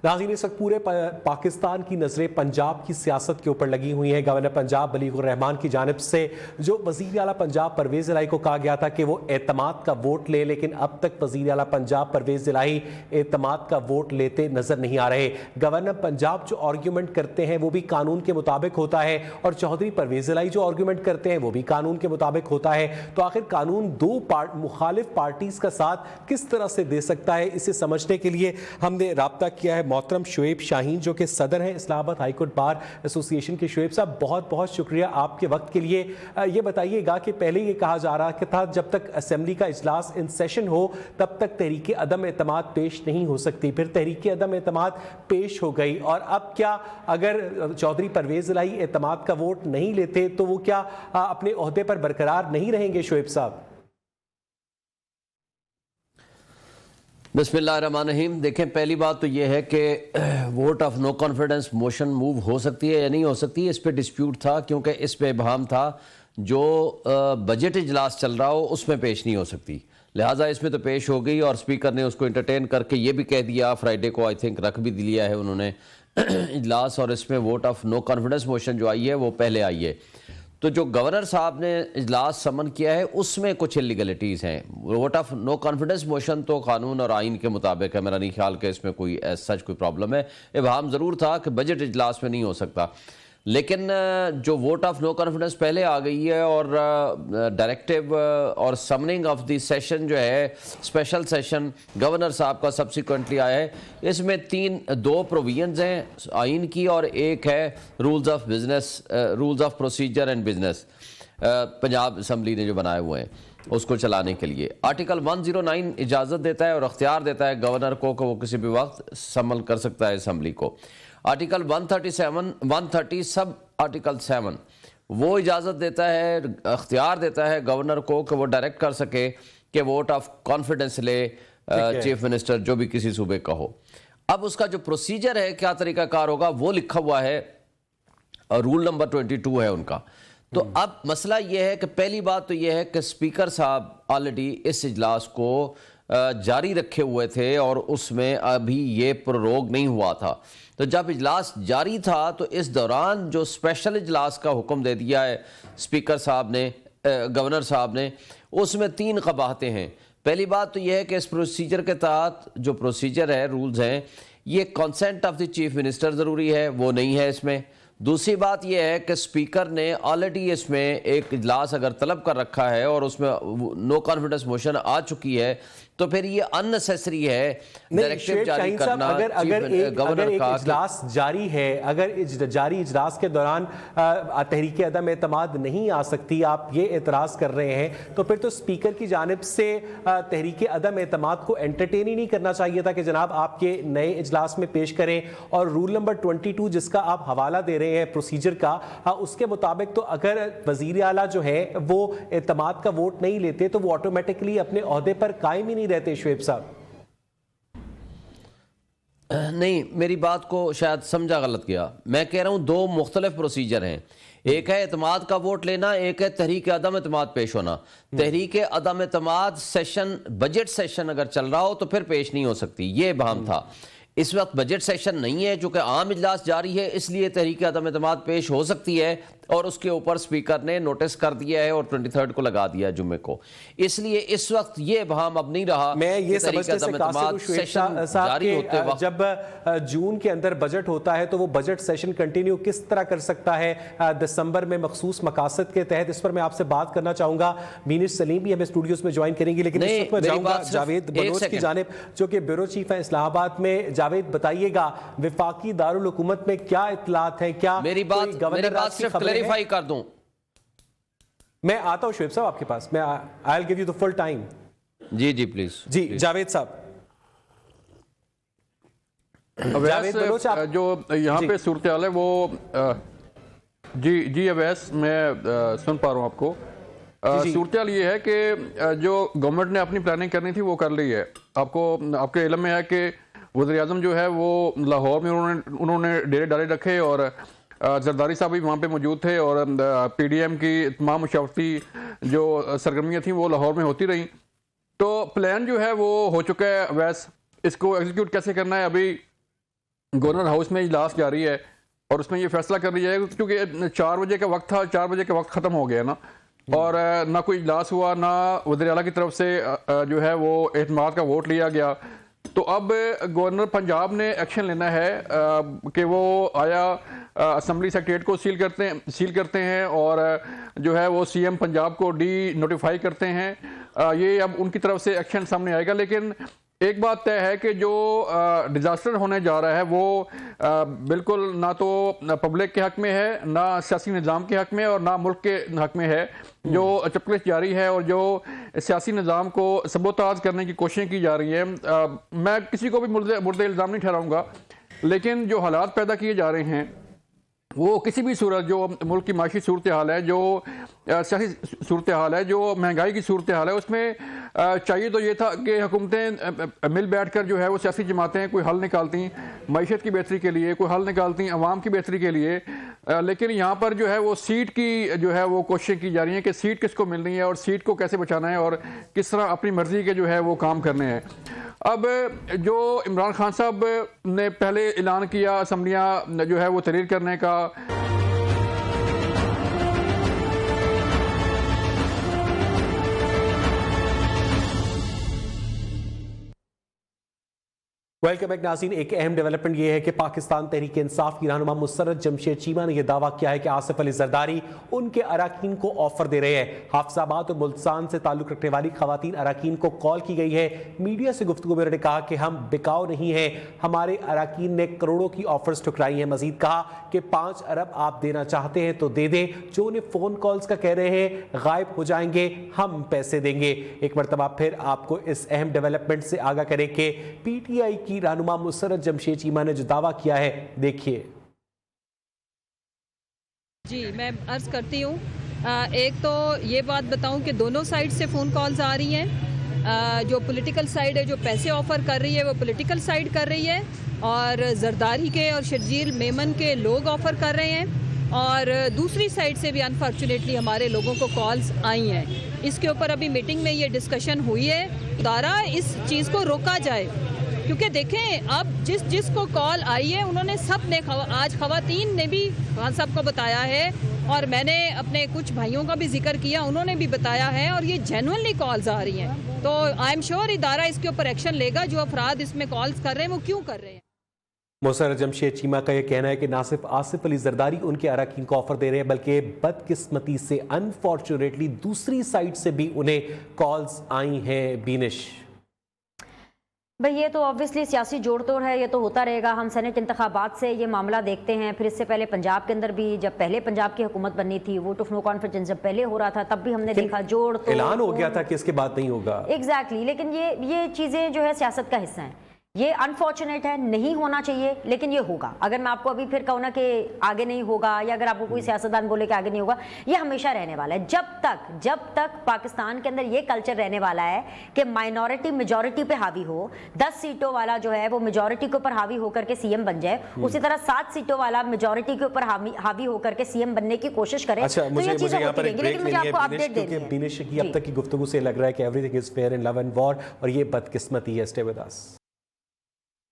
ناظرین اس وقت پورے پاکستان کی نظریں پنجاب کی سیاست کے اوپر لگی ہوئی ہیں۔ گورنر پنجاب بلیغ الرحمان کی جانب سے جو وزیر اعلیٰ پنجاب پرویز الہی کو کہا گیا تھا کہ وہ اعتماد کا ووٹ لے، لیکن اب تک وزیر اعلیٰ پنجاب پرویز الہی اعتماد کا ووٹ لیتے نظر نہیں آ رہے۔ گورنر پنجاب جو آرگیومنٹ کرتے ہیں وہ بھی قانون کے مطابق ہوتا ہے، اور چودھری پرویز الہی جو آرگیومنٹ کرتے ہیں وہ بھی قانون کے مطابق ہوتا ہے۔ تو آخر قانون دو مخالف پارٹیز کا ساتھ کس طرح سے دے سکتا ہے، اسے سمجھنے کے لیے ہم نے رابطہ کیا ہے محترم شعیب شاہین جو کہ صدر ہیں اسلام آباد ہائی کورٹ بار ایسوسی ایشن کے۔ شعیب صاحب بہت بہت شکریہ آپ کے وقت کے لیے۔ یہ بتائیے گا کہ پہلے یہ کہا جا رہا تھا جب تک اسمبلی کا اجلاس ان سیشن ہو تب تک تحریک عدم اعتماد پیش نہیں ہو سکتی، پھر تحریک عدم اعتماد پیش ہو گئی، اور اب کیا اگر چودھری پرویز الہی اعتماد کا ووٹ نہیں لیتے تو وہ کیا اپنے عہدے پر برقرار نہیں رہیں گے؟ شعیب صاحب بسم اللہ الرحمن الرحیم۔ دیکھیں پہلی بات تو یہ ہے کہ vote of no confidence motion move ہو سکتی ہے یا نہیں ہو سکتی، اس پہ ڈسپیوٹ تھا کیونکہ اس پہ ابہام تھا جو بجٹ اجلاس چل رہا ہو اس میں پیش نہیں ہو سکتی، لہٰذا اس میں تو پیش ہو گئی، اور اسپیکر نے اس کو انٹرٹین کر کے یہ بھی کہہ دیا، فرائیڈے کو آئی تھنک رکھ بھی دیا ہے انہوں نے اجلاس، اور اس میں vote of no confidence motion جو آئی ہے وہ پہلے آئی ہے۔ تو جو گورنر صاحب نے اجلاس سمن کیا ہے اس میں کچھ انلیگلٹیز ہیں۔ Vote of no confidence motion تو قانون اور آئین کے مطابق ہے، میرا نہیں خیال کہ اس میں کوئی سچ کوئی پرابلم ہے۔ ابہام ضرور تھا کہ بجٹ اجلاس میں نہیں ہو سکتا، لیکن جو ووٹ آف نو کانفیڈنس پہلے آ گئی ہے، اور ڈائریکٹیو اور سمننگ آف دی سیشن جو ہے اسپیشل سیشن گورنر صاحب کا سبسیکوئنٹلی آیا ہے، اس میں دو پروویژنز ہیں آئین کی، اور ایک ہے rules of business, rules of procedure and business Punjab assembly نے جو بنائے ہوئے ہیں اس کو چلانے کے لیے۔ آرٹیکل 109 اجازت دیتا ہے اور اختیار دیتا ہے گورنر کو کہ وہ کسی بھی وقت سمن کر سکتا ہے اسمبلی کو۔ آرٹیکل 130 سب آرٹیکل 7 وہ اجازت دیتا ہے، اختیار دیتا ہے گورنر کو کہ وہ ڈائریکٹ کر سکے کہ ووٹ آف کانفیڈنس لے چیف منسٹر جو بھی کسی صوبے کا ہو۔ اب اس کا جو پروسیجر ہے، کیا طریقہ کار ہوگا، وہ لکھا ہوا ہے، رول نمبر 22 ہے ان کا۔ تو اب مسئلہ یہ ہے کہ پہلی بات تو یہ ہے کہ اسپیکر صاحب آلریڈی اس اجلاس کو جاری رکھے ہوئے تھے، اور اس میں ابھی یہ پروروگ نہیں ہوا تھا۔ تو جب اجلاس جاری تھا تو اس دوران جو اسپیشل اجلاس کا حکم دے دیا ہے اسپیکر صاحب نے، گورنر صاحب نے، اس میں 3 قباحتیں ہیں۔ پہلی بات تو یہ ہے کہ اس پروسیجر کے تحت جو پروسیجر ہے، رولز ہیں، یہ consent of the chief minister ضروری ہے، وہ نہیں ہے اس میں۔ دوسری بات یہ ہے کہ اسپیکر نے آلریڈی اس میں ایک اجلاس اگر طلب کر رکھا ہے اور اس میں نو کانفیڈنس موشن آ چکی ہے تو پھر یہ اننیسیسری ہے ڈائریکٹیو جاری کرنا۔ اگر ایک اجلاس جاری ہے، اگر جاری اجلاس کے دوران تحریک عدم اعتماد نہیں آ سکتی، آپ یہ اعتراض کر رہے ہیں، تو پھر تو اسپیکر کی جانب سے تحریک عدم اعتماد کو انٹرٹین ہی نہیں کرنا چاہیے تھا کہ جناب آپ یہ نئے اجلاس میں پیش کریں۔ اور رول نمبر 22 جس کا آپ حوالہ دے رہے ہیں پروسیجر کا، اس کے مطابق تو اگر وزیر اعلیٰ جو ہے وہ اعتماد کا ووٹ نہیں لیتے تو وہ آٹومیٹکلی اپنے عہدے پر قائم ہی نہیں رہتے۔ شعیب صاحب نہیں، میری بات کو شاید سمجھا غلط کیا، میں کہہ رہا ہوں 2 مختلف پروسیجر ہیں، ایک ہے اعتماد کا ووٹ لینا، ایک ہے تحریک عدم اعتماد پیش ہونا۔ تحریک عدم اعتماد سیشن، بجٹ سیشن اگر چل رہا ہو تو پھر پیش نہیں ہو سکتی، یہ ابہام تھا۔ اس وقت بجٹ سیشن نہیں ہے، چونکہ عام اجلاس جاری ہے، اس لیے تحریک عدم اعتماد پیش ہو سکتی ہے، اور اس کے اوپر اسپیکر نے نوٹس کر دیا ہے اور 23 کو لگا دیا جمعے کو۔ اس لیے اس وقت یہ ابہام اب نہیں رہا۔ میں یہ سمجھنے سے قاصر ہوں شعیب صاحب کہ جب جون کے اندر بجٹ ہوتا ہے تو وہ بجٹ سیشن کنٹینیو کس طرح کر سکتا ہے دسمبر میں مخصوص مقاصد کے تحت؟ اس پر میں آپ سے بات کرنا چاہوں گا۔ مینش سلیم بھی ہمیں اسٹوڈیوز میں جوائن کریں گی، لیکن اس وقت میں جاؤں گا جاوید بلوچ کی جانب جو کہ بیورو چیف ہیں اسلام آباد میں۔ جاوید بتائیے گا وفاقی دارالحکومت میں کیا اطلاعات ہیں؟ کیا میری بات صرف کلیریفائی کر دوں؟ میں آتا ہوں شعیب صاحب آپ کے پاس، میں I'll give you the full time۔ جی پلیز۔ جی جاوید صاحب، جو یہاں پہ صورتحال ہے وہ جی اویس میں سن پا رہا ہوں آپ کو۔ صورتحال یہ ہے کہ جو گورنمنٹ نے اپنی پلاننگ کرنی تھی وہ کر لی ہے۔ آپ کے علم میں ہے کہ وزیر اعظم جو ہے وہ لاہور میں انہوں نے ڈیرے ڈالے رکھے، اور زرداری صاحب بھی وہاں پہ موجود تھے، اور پی ڈی ایم کی تمام مشاورتی جو سرگرمیاں تھیں وہ لاہور میں ہوتی رہیں۔ تو پلان جو ہے وہ ہو چکا ہے، ویس اس کو ایگزیکیوٹ کیسے کرنا ہے ابھی गवर्नर हाउस में इजलास जारी है और उसमें ये फैसला कर लिया जाएगा, क्योंकि 4 बजे का वक्त था, 4 बजे का वक्त ख़त्म हो गया ना, और ना कोई इजलास हुआ, ना वज़ीर आला की तरफ से जो है वो एतमाद का वोट लिया गया। तो अब गवर्नर पंजाब ने एक्शन लेना है कि वो आया असम्बली सेक्रेटरीट को सील करते हैं और जो है वो सीएम पंजाब को नोटिफाई करते हैं। ये अब उनकी तरफ से एक्शन सामने आएगा। लेकिन एक बात तय है कि जो डिज़ास्टर होने जा रहा है वो बिल्कुल ना तो पब्लिक के हक में है, ना सियासी निज़ाम के हक में, और ना मुल्क के हक में है। जो चपकलिश जारी है और जो सियासी निज़ाम को सबोताज करने की कोशिश की जा रही है, मैं किसी को भी मुर्दे इल्ज़ाम नहीं ठहराऊंगा, लेकिन जो हालात पैदा किए जा रहे हैं वो किसी भी सूरत, जो मुल्क की माशी सूरत हाल है, जो सियासी सूरत हाल है, जो महंगाई की सूरत हाल है, उसमें चाहिए तो ये था कि हुकूमतें मिल बैठ कर जो है वो सियासी जमातें कोई हल निकालती, मईशत की बेहतरी के लिए कोई हल निकालती, अवाम की बेहतरी के लिए। लेकिन यहाँ पर जो है वो सीट की जो है वो कोशिशें की जा रही हैं कि सीट किसको मिल रही है और सीट को कैसे बचाना है और किस तरह अपनी मर्जी के जो है वो काम करने हैं। अब जो इमरान खान साहब ने पहले ऐलान किया असम्बलियाँ जो है वो तहरीर करने का, वेलकम बैक नाज़रीन। एक अहम डेवलपमेंट ये है कि पाकिस्तान तहरीक इंसाफ की रहनुमा मुसर्रत जमशेद चीमा ने यह दावा किया है कि आसिफ अली जरदारी उनके अराकीन को ऑफर दे रहे हैं। हाफिजाबाद और मुल्तान से ताल्लुक रखने वाली खवातीन अराकीन को कॉल की गई है। मीडिया से गुफ्तगू में उन्होंने कहा कि हम बिकाऊ नहीं हैं, हमारे अराकीन ने करोड़ों की ऑफर्स ठुकराई हैं। मजीद कहा कि 5 अरब आप देना चाहते हैं तो दे दें, जो उन्हें फोन कॉल्स का कह रहे हैं गायब हो जाएंगे, हम पैसे देंगे। एक मरतबा फिर आपको इस अहम डेवलपमेंट से आगाह करें कि पीटीआई की रहनुमा मुसर्रत जमशेद चीमा ने जो दावा किया है, देखिए। जी मैं अर्ज करती हूँ, एक तो ये बात बताऊं कि दोनों साइड से फ़ोन कॉल्स आ रही हैं। जो पॉलिटिकल साइड है, जो पैसे ऑफ़र कर रही है, वो पॉलिटिकल साइड कर रही है, और जरदारी के और शर्जील मेमन के लोग ऑफ़र कर रहे हैं, और दूसरी साइड से भी अनफॉर्चुनेटली हमारे लोगों को कॉल्स आई हैं। इसके ऊपर अभी मीटिंग में ये डिस्कशन हुई है, द्वारा इस चीज़ को रोका जाए, क्योंकि देखें अब जिसको कॉल आई है उन्होंने सब ने आज खवातीन ने भी खान साहब को बताया है, और मैंने अपने कुछ भाइयों का भी जिक्र किया, उन्होंने भी बताया है, और ये जेन्युइनली कॉल्स आ रही हैं। तो आई एम श्योर इदारा इसके ऊपर एक्शन लेगा। जो अफराद इसमें कॉल्स कर रहे हैं वो क्यों कर रहे हैं। मुसर्रत जमशेद चीमा का यह कहना है कि ना सिर्फ आसिफ अली जरदारी उनके अराकीन को ऑफर दे रहे हैं, बल्कि बदकिस्मती से अनफॉर्चुनेटली दूसरी साइड से भी उन्हें कॉल्स आई हैं। बीनिश भाई, ये तो ऑब्वियसली सियासी जोड़ तोड़ है, ये तो होता रहेगा। हम सेनेट इंतखाबात से ये मामला देखते हैं, फिर इससे पहले पंजाब के अंदर भी जब पहले पंजाब की हुकूमत बननी थी, वोट ऑफ नो कॉन्फिडेंस जब पहले हो रहा था, तब भी हमने देखा जोड़ तोड़, ऐलान हो गया था कि इसके बाद नहीं होगा। एग्जैक्टली। लेकिन ये चीज़ें जो है सियासत का हिस्सा हैं। ये अनफॉर्चुनेट है, नहीं होना चाहिए, लेकिन ये होगा। अगर मैं आपको अभी फिर कहूँ ना कि आगे नहीं होगा, या अगर आपको कोई सियासतदान बोले कि आगे नहीं होगा, ये हमेशा रहने वाला है। जब तक पाकिस्तान के अंदर ये कल्चर रहने वाला है कि माइनॉरिटी मेजॉरिटी पे हावी हो, 10 सीटों वाला जो है वो मेजॉरिटी के ऊपर हावी होकर के सीएम बन जाए, उसी तरह 7 सीटों वाला मेजॉरिटी के ऊपर हावी होकर के सीएम बनने की कोशिश करे। अच्छा, तो ये चीजें होती रहेंगी, लेकिन मुझे आपको अपडेट देनी है। बीनिश की अब तक की गुफ्तगू से लग रहा है कि everything is fair in love and war, और ये बदकिस्मती है। Stay with us.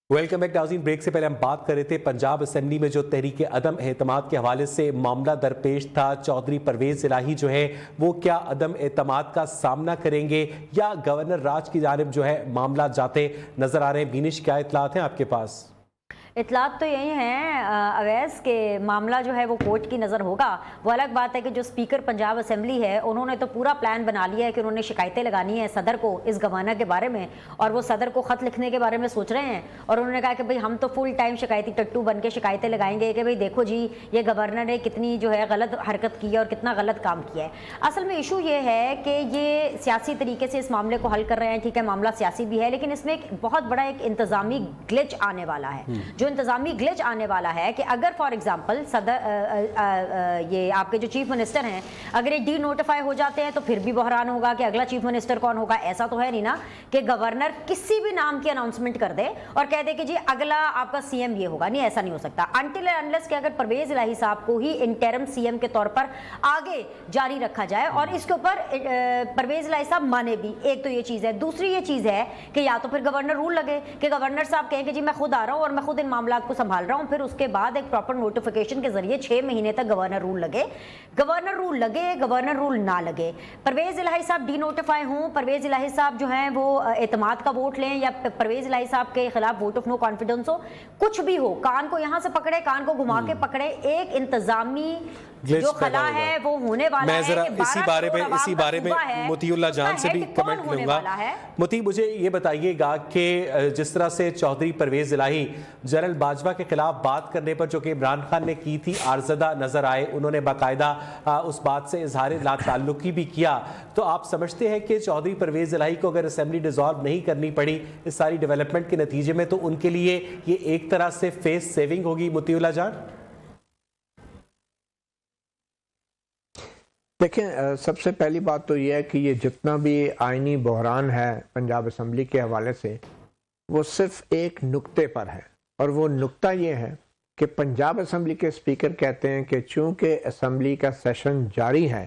Welcome back नाज़रीन। ब्रेक से पहले हम बात कर रहे थे पंजाब असेंबली में जो तहरीक अदम एतमाद के हवाले से मामला दरपेश था। चौधरी परवेज इलाही जो है वो क्या अदम एतमाद का सामना करेंगे, या गवर्नर राज की जानिब जो है मामला जाते नजर आ रहे हैं। बीनिश, क्या इतलात हैं आपके पास? इतलात तो यही हैं अवैस के मामला जो है वो कोर्ट की नज़र होगा। वो अलग बात है कि जो स्पीकर पंजाब असेंबली है उन्होंने तो पूरा प्लान बना लिया है कि उन्होंने शिकायतें लगानी है सदर को इस गवर्नर के बारे में, और वो सदर को ख़त लिखने के बारे में सोच रहे हैं। और उन्होंने कहा कि भाई हम तो फुल टाइम शिकायती टट्टू बन के शिकायतें लगाएंगे कि भाई देखो जी ये गवर्नर ने कितनी जो है गलत हरकत की है और कितना गलत काम किया है। असल में इशू ये है कि ये सियासी तरीके से इस मामले को हल कर रहे हैं। ठीक है, मामला सियासी भी है, लेकिन इसमें एक बहुत बड़ा एक इंतज़ामी ग्लिच आने वाला है। जो इंतजामी ग्लिच आने वाला है कि अगर फॉर एग्जांपल सदर ये आपके जो चीफ मिनिस्टर हैं अगर ये डी नोटिफाई हो जाते हैं तो फिर भी बहरान होगा कि अगला चीफ मिनिस्टर कौन होगा। ऐसा तो है नहीं ना कि गवर्नर किसी भी नाम की अनाउंसमेंट कर दे और कह दे कि जी अगला आपका सीएम ये होगा। नहीं, ऐसा नहीं हो सकता अनटिल एंड अनलेस कि अगर परवेज इलाही साहब को ही इंटरिम सीएम के तौर पर आगे जारी रखा जाए और इसके ऊपर परवेज इलाही साहब माने भी। एक तो ये चीज़ है। दूसरी ये चीज़ है कि या तो फिर गवर्नर रूल लगे कि गवर्नर साहब कहें कि जी मैं खुद आ रहा हूँ और मैं खुद इन मामला को संभाल रहा हूं, फिर उसके बाद एक प्रॉपर नोटिफिकेशन के जरिए 6 महीने तक गवर्नर रूल लगे, गवर्नर रूल ना लगे, परवेज इलाही साहब डीनोटिफाई हों, परवेज इलाही साहब जो हैं वो एतमाद का वोट लें या परवेज इलाही साहब के खिलाफ वोट ऑफ नो कॉन्फिडेंस हो, कुछ भी हो, कान को यहां से पकड़े, कान को घुमा के पकड़े, एक इंतजामी जो खला है वो होने वाला है। मैं जरा इसी बारे में मोतीउल्लाह जान से भी कमेंट लूंगा। मोती, मुझे ये बताइएगा कि जिस तरह से चौधरी परवेज इलाही जनरल बाजवा के खिलाफ बात करने पर जो कि इमरान खान ने की थी आर्जदा नजर आए, उन्होंने बाकायदा उस बात से इजहार लाताल्लुकी भी किया, तो आप समझते हैं कि चौधरी परवेज इलाही को अगर असेंबली डिसॉल्व नहीं करनी पड़ी इस सारी डेवलपमेंट के नतीजे में, तो उनके लिए ये एक तरह से फेस सेविंग होगी? मोतीउल्लाह जान, देखें, सबसे पहली बात तो यह है कि ये जितना भी आइनी बहरान है पंजाब असम्बली के हवाले से, वो सिर्फ एक नुक्ते पर है, और वो नुक्ता ये है कि पंजाब असम्बली के स्पीकर कहते हैं कि चूंकि असम्बली का सेशन जारी है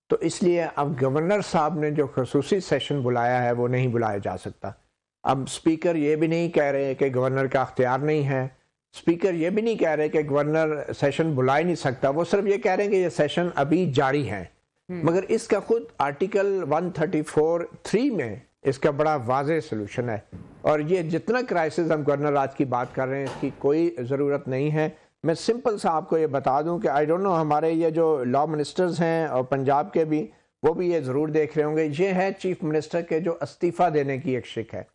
तो इसलिए अब गवर्नर साहब ने जो खसूसी सेशन बुलाया है वो नहीं बुलाया जा सकता। अब स्पीकर ये भी नहीं कह रहे कि गवर्नर का अख्तियार नहीं है, स्पीकर ये भी नहीं कह रहे कि गवर्नर सेशन बुला ही नहीं सकता, वो सिर्फ ये कह रहे हैं कि ये सेशन अभी जारी है। मगर इसका खुद आर्टिकल 134(3) में इसका बड़ा वाज़ेह सलूशन है, और ये जितना क्राइसिस हम गवर्नर राज की बात कर रहे हैं इसकी कोई ज़रूरत नहीं है। मैं सिंपल सा आपको ये बता दूं कि आई डोंट नो, हमारे ये जो लॉ मिनिस्टर्स हैं और पंजाब के भी, वो भी ये ज़रूर देख रहे होंगे, ये है चीफ मिनिस्टर के जो इस्तीफ़ा देने की एक शिक है।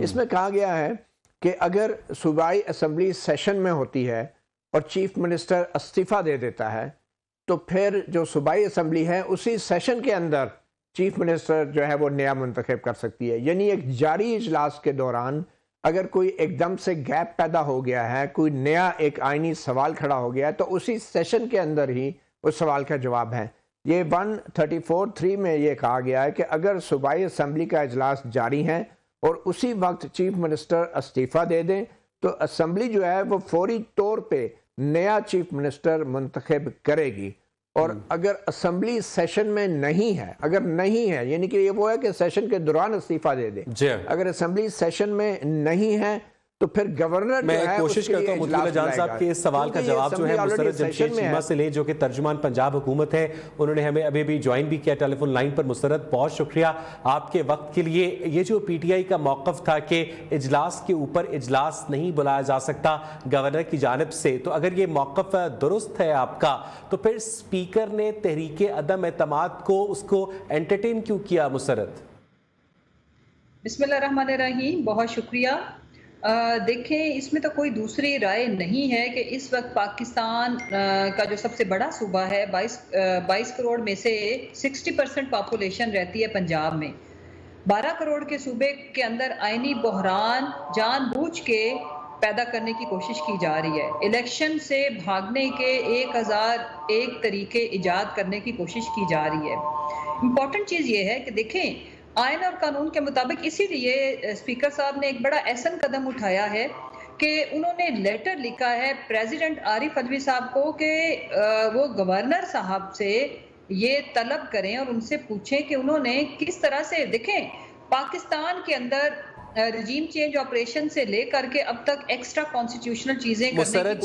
इसमें कहा गया है कि अगर सूबाई असम्बली सेशन में होती है और चीफ मिनिस्टर इस्तीफ़ा दे देता है तो फिर जो सूबाई असम्बली है उसी सेशन के अंदर चीफ मिनिस्टर जो है वो नया मुंतखब कर सकती है। यानी एक जारी इजलास के दौरान अगर कोई एकदम से गैप पैदा हो गया है, कोई नया एक आइनी सवाल खड़ा हो गया है, तो उसी सेशन के अंदर ही उस सवाल का जवाब है। ये 134(3) में ये कहा गया है कि अगर सूबाई असम्बली का इजलास जारी है और उसी वक्त चीफ मिनिस्टर इस्तीफ़ा दे दें तो असम्बली जो है वो फौरी तौर पे नया चीफ मिनिस्टर मुंतखब करेगी। और अगर असम्बली सेशन में नहीं है, अगर नहीं है यानी कि ये वो है कि सेशन के दौरान इस्तीफा दे दे, अगर असम्बली सेशन में नहीं है तो फिर गवर्नर मैं कोशिश करता हूं मोतीउल्लाह जान साहब के इस सवाल का जवाब जो है मुस्तरद जमशेद चीमा से ले, जो कि तर्जुमान पंजाब हुकूमत है, उन्होंने हमें अभी भी ज्वाइन भी किया टेलीफोन लाइन पर। मुस्तरद, बहुत शुक्रिया आपके वक्त के लिए। ये जो पीटीआई का मौक़िफ़ था कि इजलास के ऊपर इजलास नहीं बुलाया जा सकता गवर्नर की जानिब से, तो अगर ये मौक़िफ़ दुरुस्त है आपका, तो फिर स्पीकर ने तहरीक अदम एतमाद को उसको एंटरटेन क्यों किया? मुस्तरद, बिस्मिल्लाहिर्रहमानिर्रहीम, बहुत शुक्रिया। देखें, इसमें तो कोई दूसरी राय नहीं है कि इस वक्त पाकिस्तान का जो सबसे बड़ा सूबा है, 22 करोड़ में से 60% पॉपुलेशन रहती है पंजाब में। 12 करोड़ के सूबे के अंदर आइनी बहरान जानबूझ के पैदा करने की कोशिश की जा रही है। इलेक्शन से भागने के 1001 तरीके ईजाद करने की कोशिश की जा रही है। इम्पॉर्टेंट चीज़ ये है कि देखें, आइन और कानून के मुताबिक इसीलिए स्पीकर साहब ने एक बड़ा ऐसा कदम उठाया है कि उन्होंने लेटर लिखा है प्रेसिडेंट आरिफ अलवी साहब को कि वो गवर्नर साहब से ये तलब करें और उनसे पूछें कि उन्होंने किस तरह से, देखें, पाकिस्तान के अंदर रजीम चेंज ऑपरेशन से लेकर के अब तक एक्स्ट्रा कॉन्स्टिट्यूशनल चीजें मुस्तरद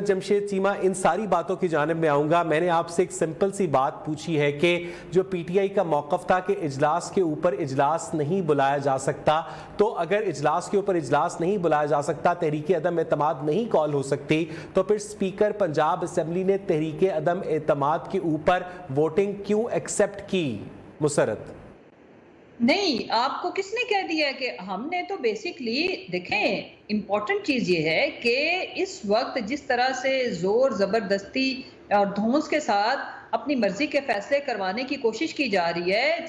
जमशेद चीमा, इन सारी बातों की जानिब में आऊंगा। मैंने आपसे एक सिंपल सी बात पूछी है कि जो पीटीआई का मौक़िफ़ था कि इजलास के ऊपर इजलास नहीं बुलाया जा सकता, तो अगर इजलास के ऊपर इजलास नहीं बुलाया जा सकता, तहरीक अदम एतमाद नहीं कॉल हो सकती, तो फिर स्पीकर पंजाब असम्बली ने तहरीक अदम एतमाद के ऊपर वोटिंग क्यों एक्सेप्ट की? मुस्तरद, नहीं, आपको किसने कह दिया है कि हमने तो बेसिकली, देखें, इम्पॉर्टेंट चीज़ ये है कि इस वक्त जिस तरह से ज़ोर ज़बरदस्ती और धौंस के साथ अपनी मर्जी के फैसले करवाने की कोशिश की जा रही है,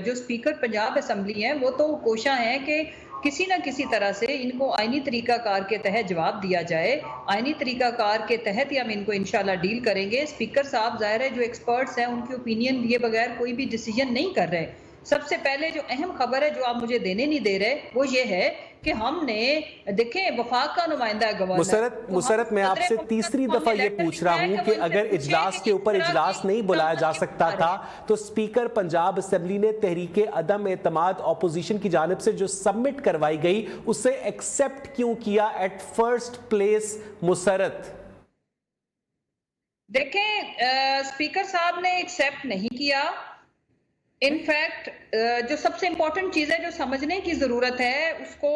जो स्पीकर पंजाब असम्बली हैं वो तो कोशिश है कि किसी न किसी तरह से इनको आइनी तरीकाकार के तहत जवाब दिया जाए। आइनी तरीकाकार के तहत ही हम इनको इंशाल्लाह डील करेंगे। स्पीकर साहब ज़ाहिर है जो एक्सपर्ट्स हैं उनकी ओपिनियन लिए बगैर कोई भी डिसीजन नहीं कर रहे। सबसे पहले जो अहम खबर है जो आप मुझे देने नहीं दे रहे वो ये है کہ ہم نے دیکھیں وفاق کا نمائندہ ہے گورنر مسرت میں آپ سے تیسری دفعہ یہ پوچھ رہا ہوں کہ اگر اجلاس کے اوپر اجلاس نہیں بلایا جا سکتا تھا تو سپیکر پنجاب اسمبلی نے تحریک عدم اعتماد اپوزیشن کی جانب سے جو سبمٹ کروائی گئی اسے ایکسپٹ کیوں کیا ایٹ فرسٹ پلیس مسرت؟ دیکھیں سپیکر صاحب نے ایکسپٹ نہیں کیا. انفیکٹ جو سب سے امپورٹنٹ چیز ہے جو سمجھنے کی ضرورت ہے اس کو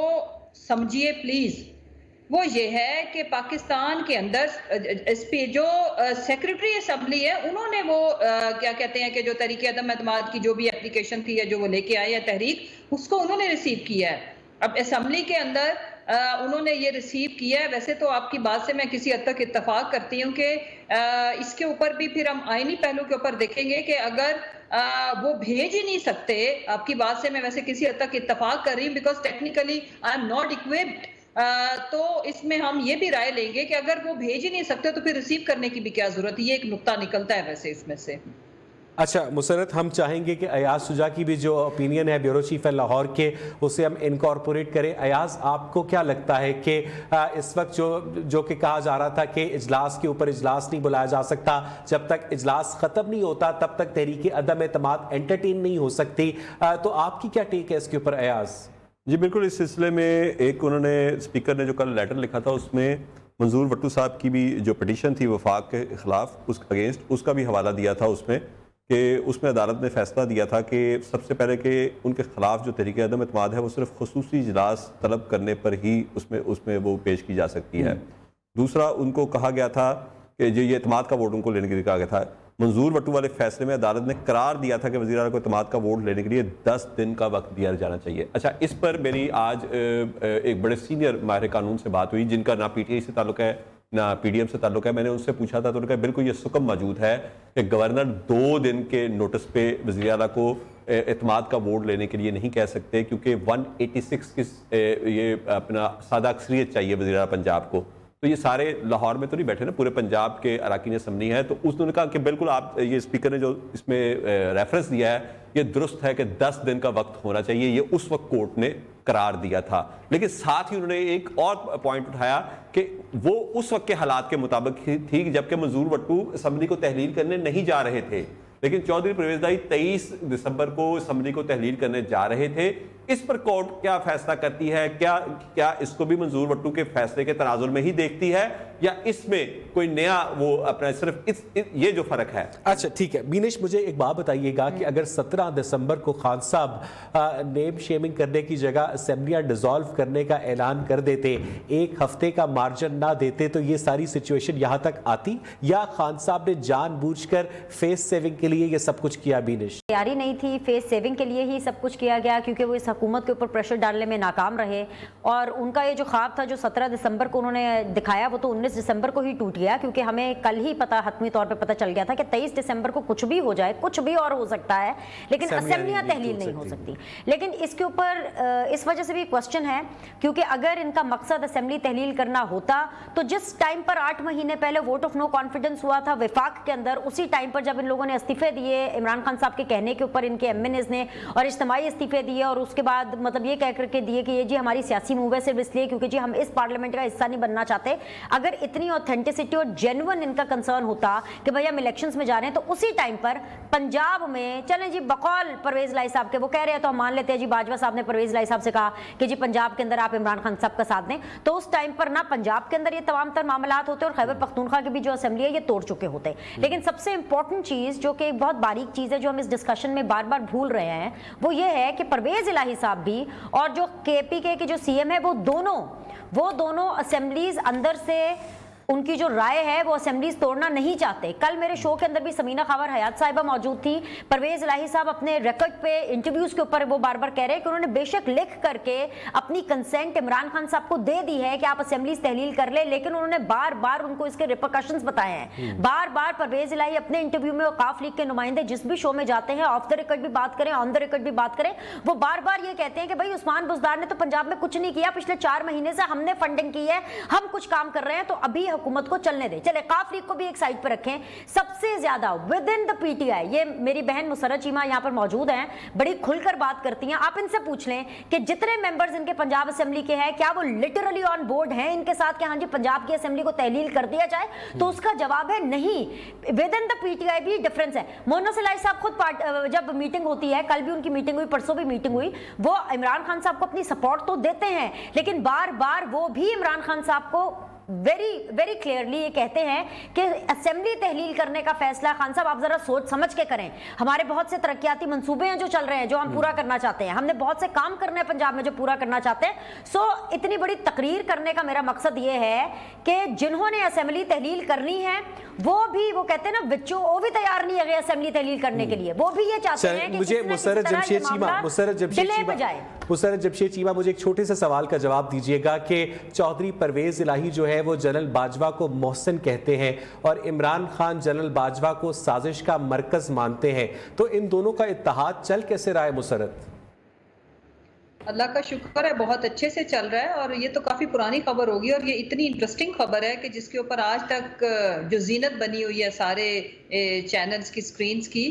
سمجھیے پلیز، وہ یہ ہے کہ پاکستان کے اندر جو سیکرٹری اسمبلی ہے انہوں نے وہ کیا کہتے ہیں کہ جو تحریک عدم اعتماد کی جو بھی اپلیکیشن تھی یا جو وہ لے کے آئے یا تحریک، اس کو انہوں نے ریسیو کیا ہے. اب اسمبلی کے اندر انہوں نے یہ ریسیو کیا ہے. ویسے تو آپ کی بات سے میں کسی حد تک اتفاق کرتی ہوں کہ اس کے اوپر بھی پھر ہم آئینی پہلو کے اوپر دیکھیں گے کہ اگر وہ بھیج ہی نہیں سکتے، آپ کی بات سے میں ویسے کسی حد تک اتفاق کر رہی ہوں because technically I am not occupied, تو اس میں ہم یہ بھی رائے لیں گے کہ اگر وہ بھیج ہی نہیں سکتے تو پھر ریسیو کرنے کی بھی کیا ضرورت ہے. یہ ایک نقطہ نکلتا ہے ویسے اس میں سے. اچھا مسرت، ہم چاہیں گے کہ ایاز شجاع کی بھی جو اوپینین ہے بیورو چیف ہے لاہور کے، اسے ہم انکارپوریٹ کریں. ایاز، آپ کو کیا لگتا ہے کہ اس وقت جو کہ کہا جا رہا تھا کہ اجلاس کے اوپر اجلاس نہیں بلایا جا سکتا، جب تک اجلاس ختم نہیں ہوتا تب تک تحریک عدم اعتماد انٹرٹین نہیں ہو سکتی، تو آپ کی کیا ٹیک ہے اس کے اوپر ایاز؟ جی بالکل، اس سلسلے میں ایک انہوں نے اسپیکر نے جو کل لیٹر لکھا تھا اس میں منظور وٹو صاحب کی بھی جو پٹیشن تھی وفاق کے خلاف اس اگینسٹ، اس کا بھی حوالہ دیا تھا اس میں کہ اس میں عدالت نے فیصلہ دیا تھا کہ سب سے پہلے کہ ان کے خلاف جو تحریک عدم اعتماد ہے وہ صرف خصوصی اجلاس طلب کرنے پر ہی اس میں وہ پیش کی جا سکتی ہے. دوسرا ان کو کہا گیا تھا کہ جو یہ اعتماد کا ووٹ ان کو لینے کے لیے کہا گیا تھا. منظور وٹو والے فیصلے میں عدالت نے قرار دیا تھا کہ وزیر اعلیٰ کو اعتماد کا ووٹ لینے کے لیے 10 دن کا وقت دیا جانا چاہیے. اچھا، اس پر میری آج ایک بڑے سینئر ماہر قانون سے بات ہوئی جن کا نہ پی ٹی آئی سے تعلق ہے نہ پی ڈی ایم سے تعلق ہے. میں نے ان سے پوچھا تھا تو انہوں نے کہا بالکل یہ حکم موجود ہے کہ گورنر 2 دن کے نوٹس پہ وزیر اعلیٰ کو اعتماد کا ووٹ لینے کے لیے نہیں کہہ سکتے، کیونکہ 186 کی یہ اپنا سادہ اکثریت چاہیے وزیر اعلیٰ پنجاب کو. تو یہ سارے لاہور میں تو نہیں بیٹھے نا، پورے پنجاب کے اراکین اسمبلی ہیں. تو اس نے کہا کہ بالکل آپ یہ اسپیکر نے جو اس میں ریفرنس دیا ہے یہ درست ہے کہ 10 دن کا وقت ہونا چاہیے، یہ اس وقت کورٹ نے قرار دیا تھا. لیکن ساتھ ہی انہوں نے ایک اور پوائنٹ اٹھایا کہ وہ اس وقت کے حالات کے مطابق تھی جبکہ منظور وٹو اسمبلی کو تحلیل کرنے نہیں جا رہے تھے، لیکن چودھری پرویز الہی 23 دسمبر کو اسمبلی کو تحلیل کرنے جا رہے تھے. اس پر کورٹ کیا فیصلہ کرتی ہے؟ کیا اس کو بھی منظور وٹو کے فیصلے کے تناظر میں ہی دیکھتی ہے یا اس میں کوئی نیا وہ اپنا صرف یہ جو فرق ہے؟ اچھا ٹھیک ہے بینش، مجھے ایک بات بتائیے گا کہ اگر 17 دسمبر کو خان صاحب نیم شیمنگ کرنے کی جگہ اسمبلیاں ڈیزالو کرنے کا اعلان کر دیتے، 1 ہفتے کا مارجن نہ دیتے، تو یہ ساری سچویشن یہاں تک آتی، یا خان صاحب نے جان بوجھ کر فیس سیونگ کے لیے یہ سب کچھ کیا؟ بینش، تیاری نہیں تھی، فیس سیونگ کے لیے ہی سب کچھ کیا گیا کیونکہ وہ اس حکومت کے اوپر پریشر ڈالنے میں ناکام رہے. اور ان کا یہ جو خواب تھا جو 17 دسمبر کو انہوں نے دکھایا وہ تو 19 دسمبر کو ہی ٹوٹ گیا، کیونکہ ہمیں کل ہی پتہ حتمی طور پہ پتہ چل گیا تھا کہ 23 دسمبر کو کچھ بھی ہو جائے، کچھ بھی اور ہو سکتا ہے، لیکن اسمبلیاں تحلیل نہیں ہو سکتی. لیکن اس کے اوپر اس وجہ سے بھی کوسچن ہے کیونکہ اگر ان کا مقصد اسمبلی تحلیل کرنا ہوتا تو جس ٹائم پر 8 مہینے پہلے ووٹ آف نو کانفیڈنس ہوا تھا وفاق کے اندر، اسی ٹائم پر جب ان لوگوں نے استعفے دیے عمران خان صاحب کے کہنے کے اوپر، ان کے ایم این ایز نے، اور اجتماعی استعفے دیے، اور اس کے بعد مطلب یہ کہہ کر کے دیے کہ یہ جی ہماری سیاسی موو ہے صرف اس لیے کیونکہ جی ہم اس پارلیمنٹ کا حصہ نہیں بننا چاہتے. اگر اتنی اوتھینٹسٹی اور جینون ان کا کنسرن ہوتا کہ بھئی ہم الیکشنز میں جا رہے ہیں، تو اسی ٹائم پر پنجاب میں چلیں جی بقول پرویز الہی صاحب کے وہ کہہ رہے ہیں تو ہم مان لیتے ہیں جی باجوہ صاحب نے پرویز الہی صاحب سے کہا کہ جی پنجاب کے اندر آپ عمران خان صاحب کا ساتھ دیں، تو اس ٹائم پر نہ پنجاب کے اندر یہ تمام تر معاملات ہوتے اور خیبر پختونخوا کی بھی جو اسمبلی ہے یہ توڑ چکے ہوتے. لیکن سب سے امپورٹنٹ چیز جو کہ ایک بہت باریک چیز ہے جو ہم اس ڈسکشن میں بار بار بھول رہے ہیں وہ یہ ہے کہ پرویز الہی صاحب بھی اور جو کے پی کے جو سی ایم ہے وہ دونوں اسمبلیز اندر سے ان کی جو رائے ہے وہ اسمبلیز توڑنا نہیں چاہتے. کل میرے شو کے اندر بھی سمینہ خاور حیات صاحبہ موجود تھی. پرویز الہی صاحب اپنے ریکارڈ پہ انٹرویوز کے اوپر وہ بار بار کہہ رہے ہیں کہ انہوں نے بے شک لکھ کر کے اپنی کنسنٹ عمران خان صاحب کو دے دی ہے کہ آپ اسمبلیز تحلیل کر لیں، لیکن انہوں نے بار بار ان کو اس کے ریپرکشنز بتائے ہیں. بار بار پرویز الہی اپنے انٹرویو میں وقاف لیگ کے نمائندے جس بھی شو میں جاتے ہیں، آف دا ریکارڈ بھی بات کریں، آن دا ریکارڈ بھی بات کریں، وہ بار بار یہ کہتے ہیں کہ بھائی عثمان بزدار نے تو پنجاب میں کچھ نہیں کیا، پچھلے 4 مہینے سے ہم نے فنڈنگ کی ہے، ہم کچھ کام کر رہے ہیں. تو ابھی हुकूमत को चलने दें। चले काफ लीग को भी एक साइड पर रखें, सबसे ज्यादा विद इन द पीटीआई, ये मेरी बहन मुसर्रत चीमा यहाँ पर मौजूद हैं, बड़ी खुलकर बात करती हैं, आप इनसे पूछ लें कि जितने मेंबर्स इनके पंजाब असेंबली के हैं क्या वो लिटरली ऑन बोर्ड हैं इनके साथ कि हाँ जी पंजाब की असेंबली को तहलील कर दिया जाए, तो उसका जवाब है नहीं। विद इन द पीटीआई भी डिफरेंस है। मोहम्मद सलाई साहब खुद जब मीटिंग होती है, कल भी उनकी मीटिंग हुई, परसों भी मीटिंग हुई, वो इमरान खान साहब को अपनी सपोर्ट तो देते हैं, लेकिन बार बार वो भी इमरान खान साहब को वेरी क्लियरली ये कहते हैं कि असेंबली तहलील करने का फैसला खान साहब आप जरा सोच समझ के करें। हमारे बहुत से तरक्याती मंसूबे हैं जो चल रहे हैं, जो हम पूरा करना चाहते हैं, हमने बहुत से काम करने हैं पंजाब में जो पूरा करना चाहते हैं। सो इतनी बड़ी तकरीर करने का मेरा मकसद ये है कि जिन्होंने असेंबली तहलील करनी है वो कहते हैं ना बच्चों, वो भी तैयार नहीं है असेंबली तहलील करने के लिए, वो भी ये चाहते हैं कि मुझे मुसर्रत जमशेद चीमा मुझे एक छोटे से सवाल का जवाब दीजिएगा कि चौधरी परवेज इलाही जो है वो जनरल बाजवा को मोहसिन कहते हैं और इमरान खान जनरल बाजवा को साजिश का मरकज मानते हैं, तो इन दोनों का इत्तेहाद चल कैसे रहा है मुसर्रत? अल्लाह का शुक्र है बहुत अच्छे से चल रहा है, और ये तो काफ़ी पुरानी खबर होगी, और ये इतनी इंटरेस्टिंग खबर है कि जिसके ऊपर आज तक जो जीनत बनी हुई है सारे चैनल्स की स्क्रीन्स की,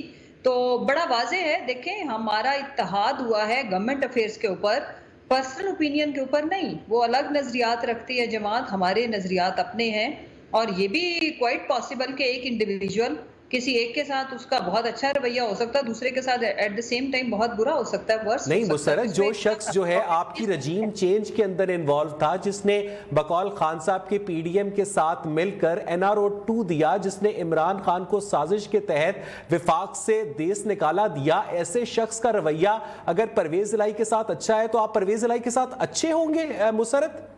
तो बड़ा वाज़ेह है। देखें, हमारा इत्तेहाद हुआ है गवर्नमेंट अफेयर्स के ऊपर, पर्सनल ओपिनियन के ऊपर नहीं। वो अलग नज़रियात रखती है जमात, हमारे नज़रियात अपने हैं, और ये भी क्वाइट पॉसिबल कि एक इंडिविजुअल किसी एक के साथ उसका बहुत अच्छा रवैया हो सकता है, दूसरे के साथ एट द सेम टाइम बहुत बुरा हो सकता है, वर्स नहीं मुसर्रत, जो शख्स जो है आपकी रजीम चेंज के अंदर इन्वॉल्व था, जिसने बकौल खान साहब के पीडीएम के साथ मिलकर NRO 2 दिया, जिसने इमरान खान को साजिश के तहत विफाक से देश निकाला दिया, ऐसे शख्स का रवैया अगर परवेज इलाही के साथ अच्छा है तो आप परवेज इलाही के साथ अच्छे होंगे मुसर्रत?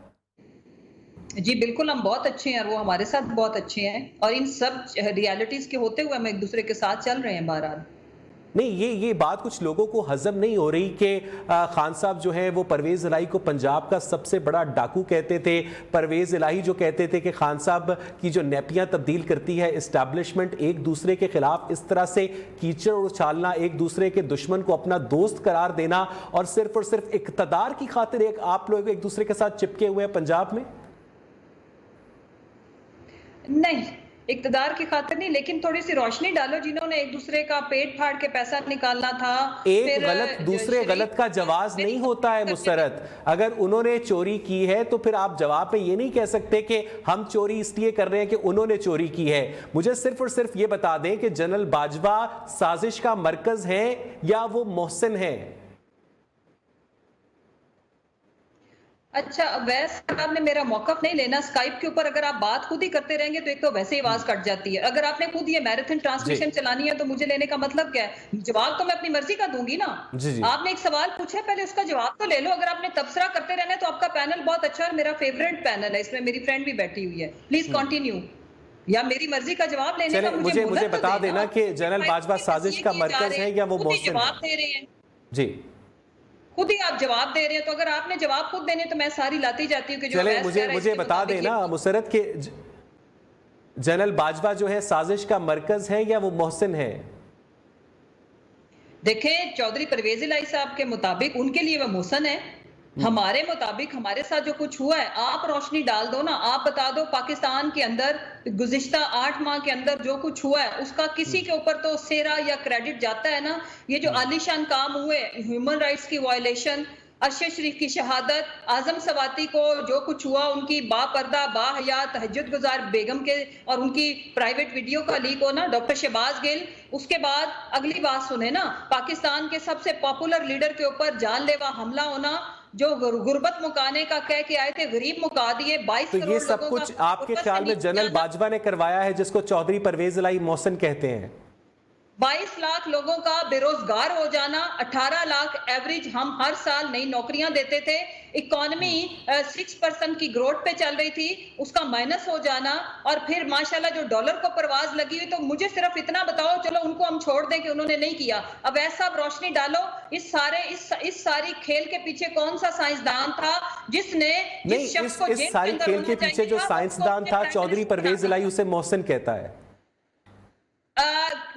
जी बिल्कुल, हम बहुत अच्छे हैं और वो हमारे साथ बहुत अच्छे हैं, और इन सब रियलिटीज के होते हुए हम एक दूसरे के साथ चल रहे हैं। बहरहाल नहीं, ये बात कुछ लोगों को हजम नहीं हो रही कि खान साहब जो है वो परवेज इलाही को पंजाब का सबसे बड़ा डाकू कहते थे। परवेज इलाही जो कहते थे कि खान साहब की जो नेपियां तब्दील करती है इस्टेब्लिशमेंट, एक दूसरे के खिलाफ इस तरह से कीचड़ उछालना, एक दूसरे के दुश्मन को अपना दोस्त करार देना, और सिर्फ इक़्तिदार की खातिर आप लोग एक दूसरे के साथ चिपके हुए हैं पंजाब में। नहीं, इक़्तिदार की खातिर नहीं, लेकिन थोड़ी सी रोशनी डालो। जिन्होंने एक दूसरे का पेट फाड़ के पैसा निकालना था, एक गलत दूसरे गलत का जवाब नहीं होता है मुसर्रत। अगर उन्होंने चोरी की है तो फिर आप जवाब में ये नहीं कह सकते कि हम चोरी इसलिए कर रहे हैं कि उन्होंने चोरी की है। मुझे सिर्फ और सिर्फ ये बता दें कि जनरल बाजवा साजिश का मरकज है या वो मोहसिन है? अच्छा, वैसे आपने मेरा मौकफ नहीं लेना। स्काइप के ऊपर अगर आप बात खुद ही करते रहेंगे तो एक तो वैसे ही आवाज कट जाती है। अगर आपने खुद ये मैराथन ट्रांसमिशन चलानी है तो मुझे लेने का मतलब क्या है? जवाब तो मैं अपनी मर्जी का दूंगी ना। आपने एक सवाल पूछा है, पहले उसका जवाब तो ले लो। अगर आपने तबसरा करते रहना है तो आपका पैनल बहुत अच्छा है, मेरा फेवरेट पैनल है, इसमें मेरी फ्रेंड भी बैठी हुई है। प्लीज कंटिन्यू, या मेरी मर्जी का जवाब लेने का मुझे बता देना कि जनरल बाजवा साजिश का मरकज है या वो मोहसिन है। जवाब दे रहे हैं जी, खुद ही आप जवाब दे रहे हैं, तो अगर आपने जवाब खुद देने तो मैं सारी लाती जाती हूँ कि चले मुझे बता देना मुसर्रत के जनरल बाजवा जो है साजिश का मरकज है या वो मोहसिन है? देखें, चौधरी परवेज इलाही साहब के मुताबिक उनके लिए वो मोहसिन है। हमारे मुताबिक हमारे साथ जो कुछ हुआ है, आप रोशनी डाल दो ना, आप बता दो पाकिस्तान के अंदर गुज़िश्ता 8 माह के अंदर जो कुछ हुआ है उसका किसी के ऊपर तो सेरा या क्रेडिट जाता है ना। ये जो आलीशान काम हुए, ह्यूमन राइट्स की वायलेशन, अरशद शरीफ की शहादत, आजम सवाती को जो कुछ हुआ, उनकी बापर्दा बाहया तहज्जुद गुजार बेगम के और उनकी प्राइवेट वीडियो का लीक होना, डॉक्टर शहबाज गिल, उसके बाद अगली बात सुने ना, पाकिस्तान के सबसे पॉपुलर लीडर के ऊपर जानलेवा हमला होना, जो गुर्बत मुकाने का कह के आए थे, गरीब मुका दिए। 22 तो ये सब कुछ आपके ख्याल में जनरल बाजवा ने करवाया है, जिसको चौधरी परवेज इलाही मोहसिन कहते हैं? 22 लाख लोगों का बेरोजगार हो जाना, 18 लाख एवरेज हम हर साल नई नौकरियां देते थे, इकोनॉमी 6% की ग्रोथ पे चल रही थी, उसका माइनस हो जाना, और फिर माशाल्लाह जो डॉलर को परवाज लगी हुई। तो मुझे सिर्फ इतना बताओ, चलो उनको हम छोड़ दें कि उन्होंने नहीं किया, अब ऐसा रोशनी डालो इस सारी खेल के पीछे कौन सा साइंसदान था जिसने इस सारी खेल के पीछे जो साइंसदान था चौधरी परवेज इलाही उसे मोहसिन कहता है।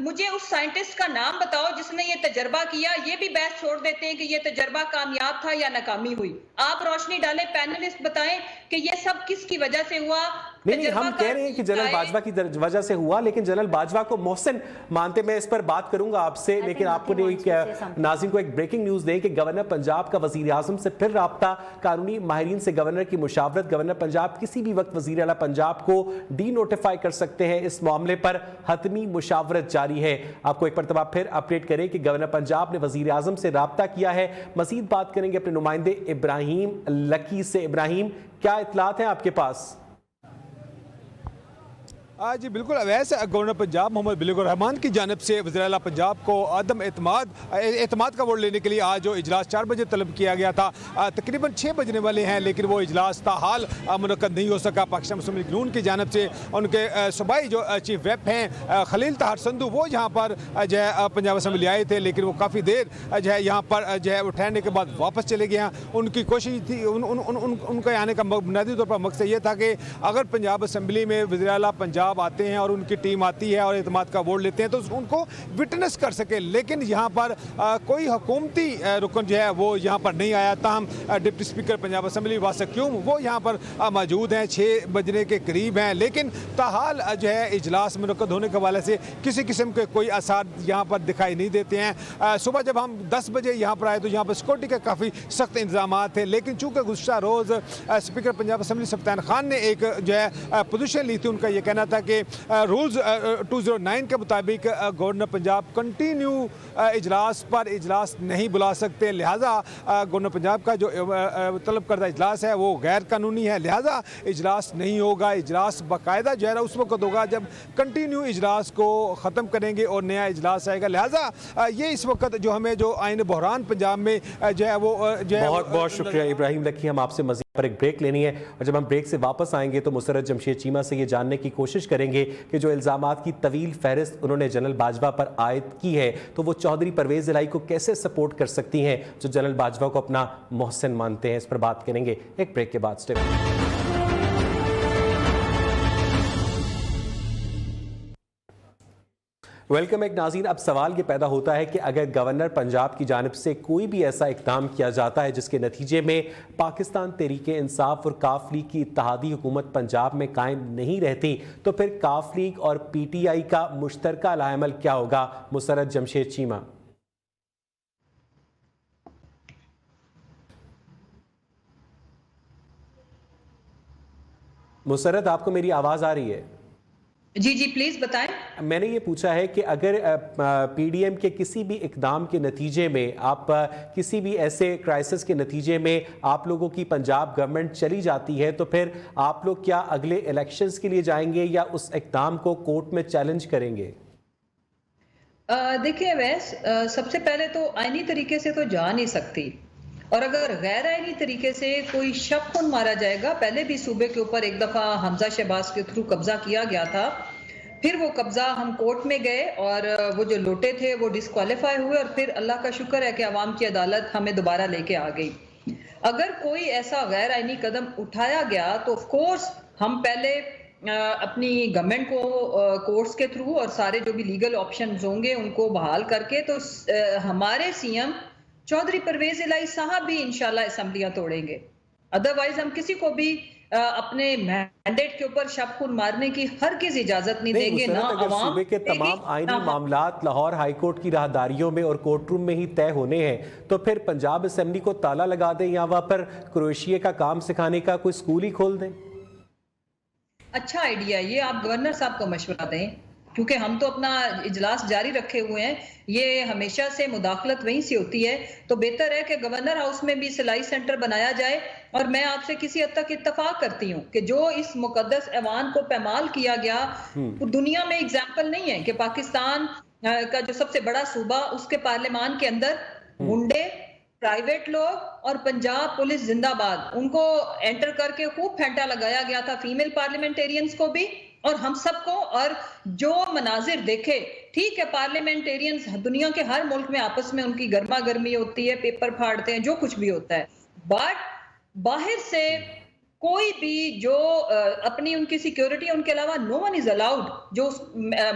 मुझे उस साइंटिस्ट का नाम बताओ जिसने ये तजर्बा किया। ये भी बहस छोड़ देते हैं कि ये तजर्बा कामयाब था या नाकामी हुई। आप रोशनी डालें, पैनलिस्ट बताएं कि ये सब किसकी वजह से हुआ। नहीं, हम कह रहे हैं कि जनरल बाजवा की वजह से हुआ, लेकिन जनरल बाजवा को मोहसिन मानते, मैं इस पर बात करूंगा आपसे, लेकिन आपको नाज़रीन को एक ब्रेकिंग न्यूज़ दें कि गवर्नर पंजाब का वज़ीर आज़म से फिर राब्ता, कानूनी माहिरीन से गवर्नर की मुशावरत, गवर्नर पंजाब किसी भी वक्त वज़ीर आला पंजाब को डी नोटिफाई कर सकते हैं, इस मामले पर हतमी मुशावरत जारी है। आपको एक मरतबा फिर अपडेट करें कि गवर्नर पंजाब ने वज़ीर आज़म से राब्ता किया है। मज़ीद बात करेंगे अपने नुमाइंदे इब्राहिम लकी से। इब्राहिम, क्या इत्तलात हैं आपके पास? जी बिल्कुल अवैस, गवर्नर पंजाब मोहम्मद बिलीकुर रहमान की जानिब से वज़ीर आला पंजाब को अदम एतमाद का वोट लेने के लिए आज जो इजलास 4 बजे तलब किया गया था, तकरीबन 6 बजने वाले हैं, लेकिन वो इजलास ताहाल मुनक्कद नहीं हो सका। पाकिस्तान मुस्लिम लीग नून की जानिब से उनके सूबाई जो चीफ व्हिप हैं खलील ताहर संधू, वो यहाँ पर जो है पंजाब असम्बली आए थे, लेकिन वो काफ़ी देर जो है यहाँ पर जो है वो ठहरने के बाद वापस चले गए हैं। उनकी कोशिश थी, उनके आने का बुनियादी तौर पर मकसद ये था कि अगर पंजाब असम्बली में वज़ीर आला पंजाब आते हैं और उनकी टीम आती है और एतमाद का वोट लेते हैं तो उनको विटनेस कर सके, लेकिन यहाँ पर कोई हुकूमती रुकन जो है वो यहाँ पर नहीं आया। ताहम deputy speaker Punjab assembly Wasiq Qayyum वो यहाँ पर मौजूद हैं, 6 बजने के करीब हैं, लेकिन ताहाल जो है इजलास मुनक्कद होने के हवाले से किसी किस्म के कोई आसार यहाँ पर दिखाई नहीं देते हैं। सुबह जब हम 10 बजे यहाँ पर आए तो यहाँ पर सिक्योरिटी के काफ़ी सख्त इंतजाम थे, लेकिन चूँकि गुज़श्ता रोज़ स्पीकर पंजाब असम्बली सफ्तान खान ने एक जो है पोजीशन ली थी, उनका ये कहना था कि रूल्स 209 के मुताबिक गवर्नर पंजाब कंटिन्यू इजलास नहीं बुला सकते, लिहाजा गवर्नर पंजाब का जो तलब करदा इजलास है वो गैर कानूनी है, लिहाजा इजलास नहीं होगा। इजलास बाकायदा जो है उस वक्त होगा जब कंटिन्यू इजलास को ख़त्म करेंगे और नया इजलास आएगा। लिहाजा ये इस वक्त जो हमें जो आइन बहरान पंजाब में जो है वो जो है। बहुत बहुत शुक्रिया इब्राहिम लकी। हम आपसे मज़ीद पर एक ब्रेक लेनी है और जब हम ब्रेक से वापस आएंगे तो मुसर्रत जमशेद चीमा से ये जानने की कोशिश करेंगे कि जो इल्ज़ामात की तवील फहरिस्त उन्होंने जनरल बाजवा पर आयद की है तो वो चौधरी परवेज़ इलाही को कैसे सपोर्ट कर सकती हैं जो जनरल बाजवा को अपना मोहसिन मानते हैं। इस पर बात करेंगे एक ब्रेक के बाद। Stay welcome. एक नाज़रीन, अब सवाल ये पैदा होता है कि अगर गवर्नर पंजाब की जानिब से कोई भी ऐसा इक़दाम किया जाता है जिसके नतीजे में पाकिस्तान तहरीक इंसाफ और काफ लीग की इत्तेहादी हुकूमत पंजाब में कायम नहीं रहती तो फिर काफ लीग और PTI का मुश्तरका लाएमल क्या होगा? मुसर्रत जमशेद चीमा। मुसर्रत, आपको मेरी आवाज़ आ रही है? जी जी प्लीज बताएं। मैंने ये पूछा है कि अगर PDM के किसी भी इकदाम के नतीजे में आप किसी भी ऐसे क्राइसिस के नतीजे में आप लोगों की पंजाब गवर्नमेंट चली जाती है तो फिर आप लोग क्या अगले इलेक्शंस के लिए जाएंगे या उस इकदाम को कोर्ट में चैलेंज करेंगे? देखिए वैस, सबसे पहले तो आईनी तरीके से तो जा नहीं सकती, और अगर गैर आईनी तरीके से कोई शख्स मारा जाएगा, पहले भी सूबे के ऊपर एक दफ़ा हमजा शहबाज के थ्रू कब्जा किया गया था, फिर वो कब्जा हम कोर्ट में गए और वो जो लोटे थे वो डिस्क्वालीफाई हुए और फिर अल्लाह का शुक्र है कि अवाम की अदालत हमें दोबारा लेके आ गई। अगर कोई ऐसा गैर आईनी कदम उठाया गया तो ऑफ कोर्स हम पहले अपनी गवर्नमेंट को कोर्ट्स के थ्रू और सारे जो भी लीगल ऑप्शंस होंगे उनको बहाल करके तो हमारे CM चौधरी परवेज इलाही साहब भी इंशाल्लाह असेंबलियां तोड़ेंगे। अदरवाइज हम किसी को भी अपने मैंडेट के ऊपर शब खून मारने की हरगिज़ इजाजत नहीं देंगे। ना अवाम सूबे के तमाम आईनी मामलात लाहौर हाई कोर्ट की राहदारियों में और कोर्ट रूम में ही तय होने हैं तो फिर पंजाब असेंबली को ताला लगा दें या वहां पर क्रोएशिया का काम सिखाने का कोई स्कूल ही खोल दें? अच्छा आइडिया, ये आप गवर्नर साहब को मशवरा दें, क्योंकि हम तो अपना इजलास जारी रखे हुए हैं, ये हमेशा से मुदाखलत वहीं से होती है, तो बेहतर है कि गवर्नर हाउस में भी सिलाई सेंटर बनाया जाए। और मैं आपसे किसी हद तक इत्तफाक करती हूँ कि जो इस मुकद्दस ऐवान को पैमाल किया गया तो दुनिया में एग्जाम्पल नहीं है कि पाकिस्तान का जो सबसे बड़ा सूबा उसके पार्लियामान के अंदर गुंडे, प्राइवेट लोग और पंजाब पुलिस जिंदाबाद उनको एंटर करके खूब फेंटा लगाया गया था, फीमेल पार्लियामेंटेरियंस को भी और हम सबको। और जो मनाजिर देखे, ठीक है पार्लियामेंटेरियंस दुनिया के हर मुल्क में आपस में उनकी गर्मा गर्मी होती है, पेपर फाड़ते हैं, जो कुछ भी होता है, बट बाहर से कोई भी जो अपनी उनकी सिक्योरिटी, उनके अलावा नो वन इज अलाउड जो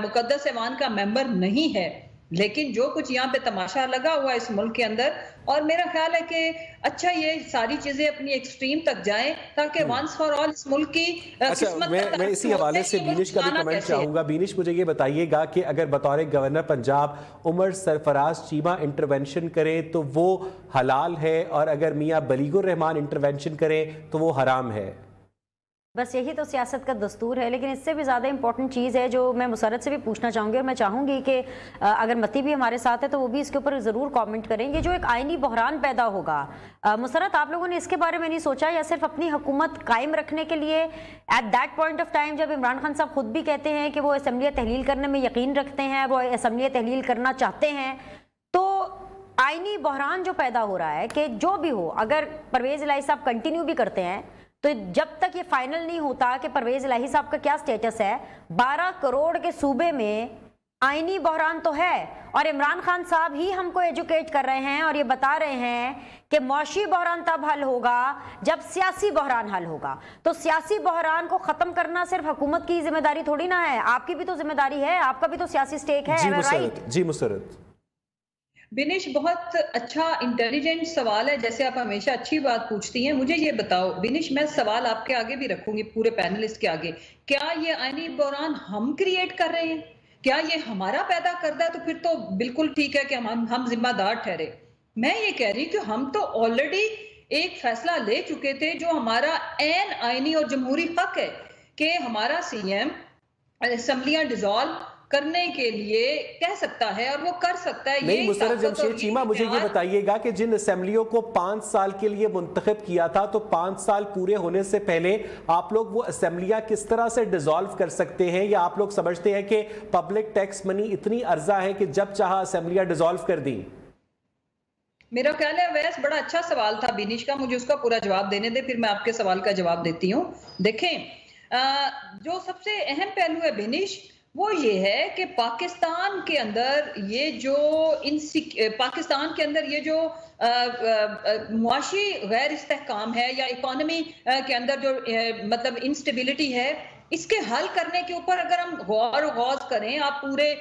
मुकद्दस ऐवान का मेंबर नहीं है لیکن جو کچھ یہاں پہ تماشا لگا ہوا ہے اس ملک کے اندر، اور میرا خیال ہے کہ اچھا یہ ساری چیزیں اپنی ایکسٹریم تک جائیں تاکہ وانس فار آل اس ملک کی قسمت میں اسی حوالے سے بینش کا بھی کمنٹ چاہوں گا. بینش مجھے یہ بتائیے گا کہ اگر بطور گورنر پنجاب عمر سرفراز چیمہ انٹرونشن کریں تو وہ حلال ہے، اور اگر میاں بلیغ الرحمان انٹرونشن کریں تو وہ حرام ہے؟ بس یہی تو سیاست کا دستور ہے. لیکن اس سے بھی زیادہ امپورٹنٹ چیز ہے جو میں مسرت سے بھی پوچھنا چاہوں گی، اور میں چاہوں گی کہ اگر متی بھی ہمارے ساتھ ہے تو وہ بھی اس کے اوپر ضرور کامنٹ کریں گے. جو ایک آئینی بحران پیدا ہوگا، مسرت آپ لوگوں نے اس کے بارے میں نہیں سوچا، یا صرف اپنی حکومت قائم رکھنے کے لیے at that point of time جب عمران خان صاحب خود بھی کہتے ہیں کہ وہ اسمبلیاں تحلیل کرنے میں یقین رکھتے ہیں، وہ اسمبلیاں تحلیل کرنا چاہتے ہیں، تو آئینی بحران جو پیدا ہو رہا ہے کہ جو بھی ہو، اگر پرویز الہی صاحب کنٹینیو بھی کرتے ہیں تو جب تک یہ فائنل نہیں ہوتا کہ پرویز الہی صاحب کا کیا سٹیٹس ہے، 12 کروڑ کے صوبے میں آئینی بحران تو ہے، اور عمران خان صاحب ہی ہم کو ایجوکیٹ کر رہے ہیں اور یہ بتا رہے ہیں کہ معاشی بحران تب حل ہوگا جب سیاسی بحران حل ہوگا. تو سیاسی بحران کو ختم کرنا صرف حکومت کی ذمہ داری تھوڑی نہ ہے، آپ کی بھی تو ذمہ داری ہے، آپ کا بھی تو سیاسی سٹیک ہے. جی مسرت. بینش بہت اچھا انٹیلیجنٹ سوال ہے، جیسے آپ ہمیشہ اچھی بات پوچھتی ہیں. مجھے یہ بتاؤ بینش، میں سوال آپ کے آگے بھی رکھوں گی، پورے پینلسٹ کے آگے، کیا یہ آئینی بحران ہم کریٹ کر رہے ہیں؟ کیا یہ ہمارا پیدا کرتا ہے؟ تو پھر تو بالکل ٹھیک ہے کہ ہم ذمہ دار ٹھہرے. میں یہ کہہ رہی کہ ہم تو آلریڈی ایک فیصلہ لے چکے تھے جو ہمارا عین آئینی اور جمہوری حق ہے کہ ہمارا سی ایم اسمبلیاں ڈیزالو کرنے کے لیے کہہ سکتا ہے اور وہ کر سکتا ہے. نہیں مسرت جمشید چیمہ، مجھے یہ بتائیے گا کہ جن اسمبلیوں کو 5 سال کے لیے منتخب کیا تھا، تو 5 سال پورے ہونے سے پہلے آپ لوگ وہ اسمبلیاں کس طرح سے ڈیزالو کر سکتے ہیں، یا آپ لوگ سمجھتے ہیں کہ پبلک ٹیکس منی اتنی ارزاں ہے کہ جب چاہا اسمبلیاں ڈیزالو کر دیں؟ میرا خیال ہے ویس بڑا اچھا سوال تھا بینش کا، مجھے اس کا پورا جواب دینے دے، پھر میں آپ کے سوال کا جواب دیتی ہوں. دیکھیں، جو سب سے اہم پہلو ہے بینش وہ یہ ہے کہ پاکستان کے اندر یہ جو معاشی غیر استحکام ہے یا اکانومی کے اندر جو مطلب انسٹیبلٹی ہے، اس کے حل کرنے کے اوپر اگر ہم غور و غوض کریں، آپ پورے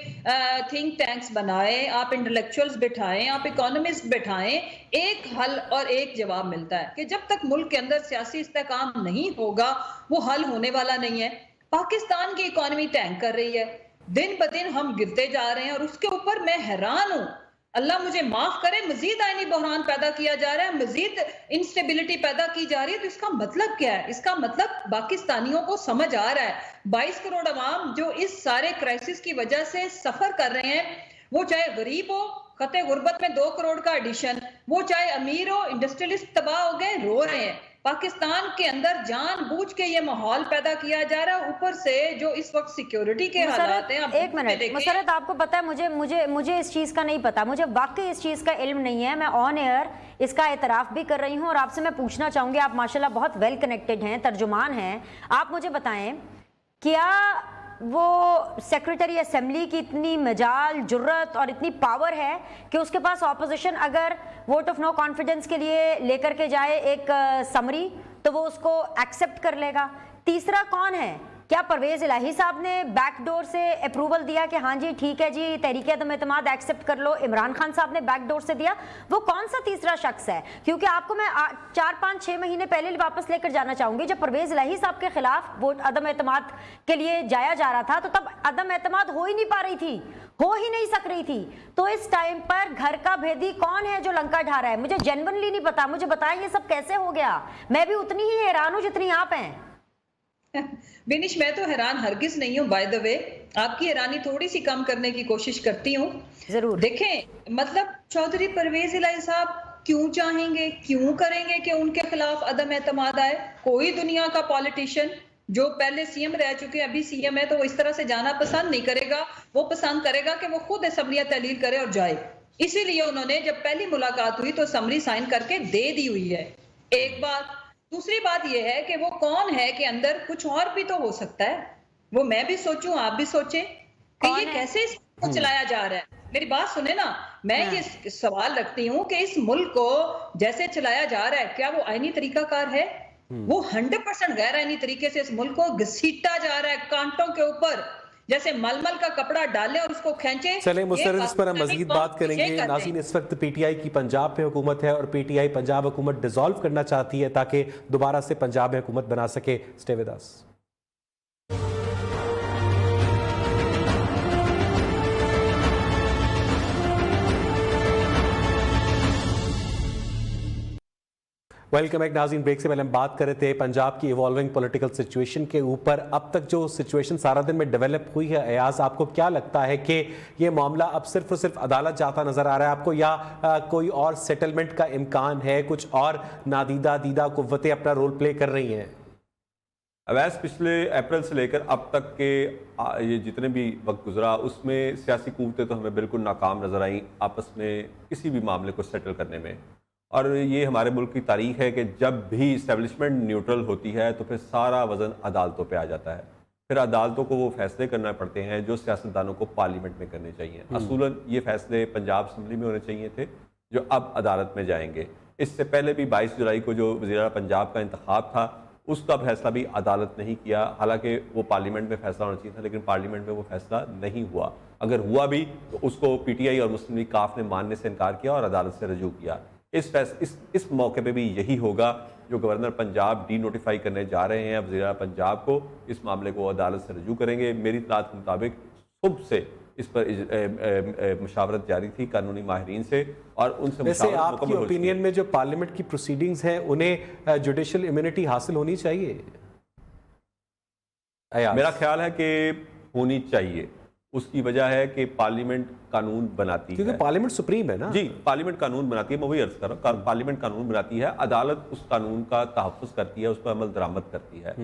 تھنک ٹینکس بنائیں، آپ انٹلیکچوئلز بٹھائیں، آپ اکانومسٹ بٹھائیں، ایک حل اور ایک جواب ملتا ہے کہ جب تک ملک کے اندر سیاسی استحکام نہیں ہوگا وہ حل ہونے والا نہیں ہے. پاکستان کی اکانومی ٹینک کر رہی ہے، دن بدن ہم گرتے جا رہے ہیں، اور اس کے اوپر میں حیران ہوں، اللہ مجھے معاف کرے، مزید آئینی بحران پیدا کیا جا رہا ہے، مزید انسٹیبلٹی پیدا کی جا رہی ہے. تو اس کا مطلب کیا ہے؟ اس کا مطلب پاکستانیوں کو سمجھ آ رہا ہے 22 کروڑ عوام جو اس سارے کرائسس کی وجہ سے سفر کر رہے ہیں، وہ چاہے غریب ہو، خطے غربت میں 2 کروڑ کا ایڈیشن، وہ چاہے امیر ہو، انڈسٹریلسٹ تباہ ہو گئے، رو رہے ہیں. پاکستان کے اندر جان بوجھ کے یہ ماحول پیدا کیا جا رہا ہے، اوپر سے جو اس وقت سیکیورٹی کے حالات ہیں. ایک منٹ مسرت، آپ کو پتا ہے مجھے اس چیز کا نہیں پتا، مجھے واقعی اس چیز کا علم نہیں ہے. میں آن ایئر اس کا اعتراف بھی کر رہی ہوں، اور آپ سے میں پوچھنا چاہوں گی، آپ ماشاءاللہ بہت ویل کنیکٹڈ ہیں، ترجمان ہیں، آپ مجھے بتائیں کیا وہ سیکریٹری اسمبلی کی اتنی مجال، جرت اور اتنی پاور ہے کہ اس کے پاس اپوزیشن اگر ووٹ آف نو کانفیڈنس کے لیے لے کر کے جائے ایک سمری تو وہ اس کو ایکسپٹ کر لے گا؟ تیسرا کون ہے؟ کیا پرویز الہی صاحب نے بیک ڈور سے اپروول دیا کہ ہاں جی ٹھیک ہے جی تحریک عدم اعتماد ایکسپٹ کر لو؟ عمران خان صاحب نے بیک ڈور سے دیا؟ وہ کون سا تیسرا شخص ہے؟ کیونکہ آپ کو میں 4-5-6 مہینے پہلے واپس لے کر جانا چاہوں گی، جب پرویز الہی صاحب کے خلاف ووٹ عدم اعتماد کے لیے جایا جا رہا تھا تو تب عدم اعتماد ہو ہی نہیں پا رہی تھی، ہو ہی نہیں سک رہی تھی. تو اس ٹائم پر گھر کا بھیدی کون ہے جو لنکا ڈھا رہا ہے؟ مجھے جینونلی نہیں پتا، مجھے بتائیں یہ سب کیسے ہو گیا. میں بھی اتنی ہی حیران ہوں جتنی آپ ہیں. بینش میں تو حیران ہرگز نہیں ہوں، بائی دا وے آپ کی حیرانی تھوڑی سی کم کرنے کی کوشش کرتی ہوں. ضرور دیکھیں، مطلب چودھری پرویز الہی صاحب کیوں چاہیں گے، کیوں کریں گے کہ ان کے خلاف عدم اعتماد آئے؟ کوئی دنیا کا پالیٹیشین جو پہلے سی ایم رہ چکے ابھی سی ایم ہے تو وہ اس طرح سے جانا پسند نہیں کرے گا. وہ پسند کرے گا کہ وہ خود اسمبلیاں تحلیل کرے اور جائے. اسی لیے انہوں نے جب پہلی ملاقات ہوئی تو اسمبلی سائن کر کے دے دی ہوئی ہے. ایک بات. دوسری بات یہ ہے کہ وہ کون ہے کہ اندر کچھ اور بھی تو ہو سکتا ہے. وہ میں بھی سوچوں، آپ بھی سوچیں کہ یہ کیسے اس کو چلایا جا رہا ہے. میری بات سنیں نا، میں یہ سوال رکھتی ہوں کہ اس ملک کو جیسے چلایا جا رہا ہے کیا وہ آئینی طریقہ کار ہے؟ وہ 100% غیر آئینی طریقے سے اس ملک کو گھسیٹا جا رہا ہے کانٹوں کے اوپر. जैसे मलमल का कपड़ा डालें और उसको खींचे। चले मुस्तरद इस पर हम पाकिस्तानी मजीद कौम बात करेंगे। ये करते नाज़रीन, हैं। इस वक्त पीटीआई की पंजाब में हुकूमत है और पीटीआई पंजाब हुकूमत डिसॉल्व करना चाहती है ताकि दोबारा से पंजाब में हुकूमत बना सके। Stay with us. Welcome back नाज़रीन। ब्रेक से पहले हम बात कर रहे थे पंजाब की इवॉल्विंग पॉलिटिकल सिचुएशन के ऊपर। अब तक जो सिचुएशन सारा दिन में डेवलप हुई है, अयाज आपको क्या लगता है कि ये मामला अब सिर्फ और सिर्फ अदालत जाता नजर आ रहा है आपको, या कोई और सेटलमेंट का इम्कान है, कुछ और नादीदा दीदा कुव्वतें अपना रोल प्ले कर रही हैं? अवैस पिछले अप्रैल से लेकर अब तक के ये जितने भी वक्त गुजरा उसमें सियासी कुव्वतें तो हमें बिल्कुल नाकाम नजर आई आपस में किसी भी मामले को सेटल करने में। और ये हमारे मुल्क की तारीख है कि जब भी इस्टेब्लिशमेंट न्यूट्रल होती है तो फिर सारा वज़न अदालतों पे आ जाता है। फिर अदालतों को वो फैसले करना पड़ते हैं जो सियासतदानों को पार्लियामेंट में करने चाहिए। असूलन ये फैसले पंजाब असम्बली में होने चाहिए थे जो अब अदालत में जाएंगे। इससे पहले भी 22 जुलाई को जो वज़ीर पंजाब का इंतखाब था उसका फैसला भी अदालत नहीं किया, हालांकि वो पार्लियामेंट में फैसला होना चाहिए था, लेकिन पार्लियामेंट में वो फैसला नहीं हुआ। अगर हुआ भी तो उसको पीटीआई और मुस्लिम लीग काफ ने मानने से इनकार किया और अदालत से रजू किया। इस मौके पे भी यही होगा। जो गवर्नर पंजाब डी नोटिफाई करने जा रहे हैं वज़ीर पंजाब को, इस मामले को अदालत से रजू करेंगे। मेरी इत्तलात के मुताबिक सुबह से इस पर मुशावरत जारी थी कानूनी माहिरीन से और उनसे वैसे आपकी ओपिनियन में जो पार्लियामेंट की प्रोसीडिंग्स हैं उन्हें जुडिशल इम्यूनिटी हासिल होनी चाहिए? मेरा ख्याल है कि होनी चाहिए। उसकी वजह है कि पार्लियामेंट कानून बनाती है, क्योंकि पार्लियामेंट सुप्रीम है ना जी। पार्लियामेंट कानून बनाती है, मैं वही अर्ज कर रहा हूँ, पार्लियामेंट कानून बनाती है, अदालत उस कानून का तहफ़्फ़ुज़ करती है, उस पर अमल दरामद करती है।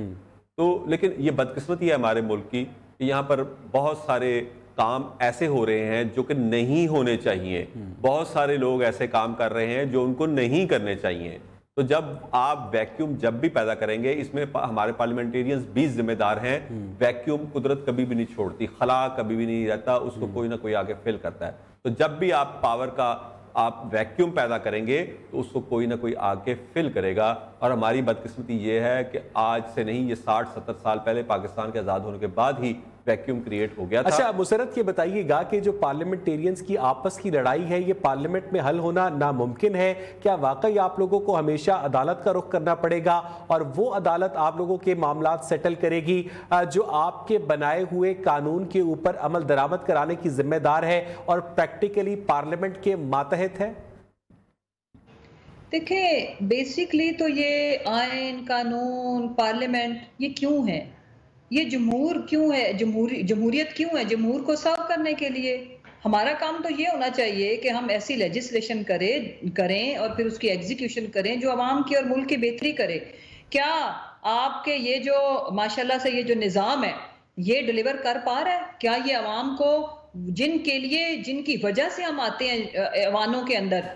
तो लेकिन ये बदकिस्मती है हमारे मुल्क की कि यहाँ पर बहुत सारे काम ऐसे हो रहे हैं जो कि नहीं होने चाहिए। बहुत सारे लोग ऐसे काम कर रहे हैं जो उनको नहीं करने चाहिए। तो जब आप वैक्यूम जब भी पैदा करेंगे, इसमें हमारे पार्लियामेंटेरियंस भी जिम्मेदार हैं। वैक्यूम कुदरत कभी भी नहीं छोड़ती, खला कभी भी नहीं रहता, उसको कोई ना कोई आगे फिल करता है। तो जब भी आप पावर का आप वैक्यूम पैदा करेंगे तो उसको कोई ना कोई आके फिल करेगा। और हमारी बदकिस्मती ये है कि आज से नहीं, ये 60-70 साल पहले पाकिस्तान के आज़ाद होने के बाद ही वैक्यूम क्रिएट हो गया था। अच्छा मुसरत, ये बताइएगा कि जो पार्लियामेंटेरियंस की आपस की लड़ाई है ये पार्लियामेंट में हल होना नामुमकिन है? क्या वाकई आप लोगों को हमेशा अदालत का रुख करना पड़ेगा और वो अदालत आप लोगों के मामलात सेटल करेगी जो आपके बनाए हुए कानून के ऊपर अमल दरामद कराने की जिम्मेदार है और प्रैक्टिकली पार्लियामेंट के मातहत है? देखिए, बेसिकली तो ये आइन, कानून, पार्लियामेंट ये क्यों है? ये जमहूर क्यों है? जमहूरियत क्यों है? जमहूर को सर्व करने के लिए। हमारा काम तो ये होना चाहिए कि हम ऐसी लेजिस्लेशन करें और फिर उसकी एग्जीक्यूशन करें जो आवाम की और मुल्क की बेहतरी करे। क्या आपके ये जो माशाल्लाह से ये जो निज़ाम है ये डिलीवर कर पा रहा है? क्या ये आवाम को, जिनके लिए, जिनकी वजह से हम आते हैं ऐवानों के अंदर,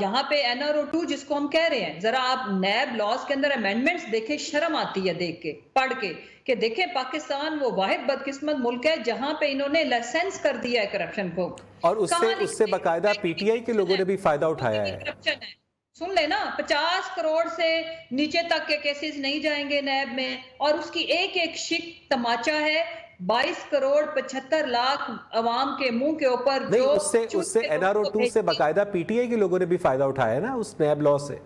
यहाँ पे NRO 2 जिसको हम कह रहे हैं, जरा आप नैब लॉज के अंदर अमेंडमेंट्स देखें, शर्म आती है देख के, पढ़ के, कि देखें पाकिस्तान वो वाहिद बदकिस्मत मुल्क है जहां पे इन्होंने लाइसेंस कर दिया है करप्शन को। और उससे बाकायदा पीटीआई के लोगों ने भी फायदा उठाया है। करप्शन है, सुन लेना, 50 करोड़ से नीचे तक के केसेस नहीं जाएंगे नैब में, और उसकी एक एक शिक तमाचा है 22 करोड़ 75 लाख अवाम के मुंह के ऊपर। नहीं, उससे NRO 2 से बाकायदा पीटीआई के लोगों ने भी फायदा उठाया ना उस नैब लॉ से।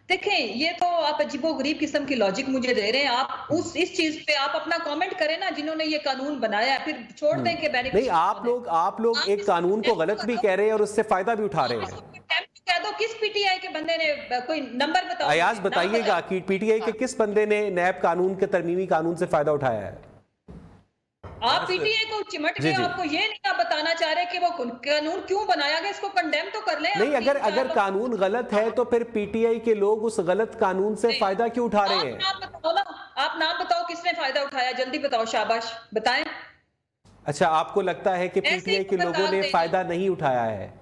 देखें, ये तो आप अजीबो गरीब किस्म की लॉजिक मुझे दे रहे हैं। आप इस चीज पे आप अपना कमेंट करें ना, जिन्होंने ये कानून बनाया, फिर छोड़ दें कि बेनिफिट। नहीं, आप लोग एक कानून को गलत भी कह रहे हैं और उससे फायदा भी उठा रहे हैं। कह दो किस पीटीआई के बंदे ने, कोई नंबर बताओ। अयाज बताइएगा कि पीटीआई के किस बंदे ने नैब कानून के तरमीमी कानून से फायदा उठाया है? आप पीटीआई को चिमट के आपको ये नहीं बताना चाह रहे कि वो कानून क्यों बनाया गया, इसको कंडेम तो कर लें। नहीं, अगर कानून गलत है तो फिर पीटीआई के लोग उस गलत कानून से फायदा क्यों उठा रहे हैं? आप नाम बताओ किसने फायदा उठाया, जल्दी बताओ, शाबाश बताएं। अच्छा, आपको लगता है कि पीटीआई के लोगों ने फायदा नहीं उठाया है?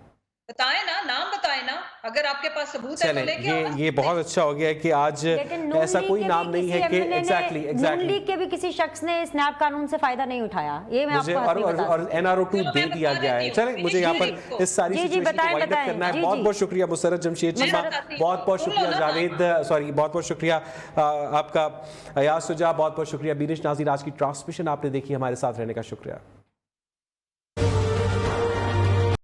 बताएं ना, नाम बताएं ना। अगर आपके पास सबूत है तो चलें, लेके आओ ना। ये बहुत अच्छा हो गया है कि आज लेकिन नून ऐसा लीग कोई के नाम भी नहीं किसी है कि MLA ने- एग्जैक्टली नून लीग के भी किसी शख्स ने स्नैप कानून से फायदा नहीं उठाया, ये मैं मुझे आपको आज नहीं बता और सकती। NRO2 चलो, दे मैं दिया बता गया है। देती हूँ। चलें, मुझे यहाँ जी, पर इस सारी जी, सिचुएशन को बताएं, वाइंड अप बताएं। करना है। जी, बहुत जी। बहुत शुक्रिया मुसर्रत जमशेद मैं साहब, बताती हूँ। बहुत बहुत शुक्रिया बोलो ना। जावेद, सॉरी बहुत बहुत शुक्रिया आपका अयाज सुजा, बहुत बहुत शुक्रिया बीनिश नाज़िर। आज की ट्रांसमिशन आपने देखी, हमारे साथ रहने का शुक्रिया।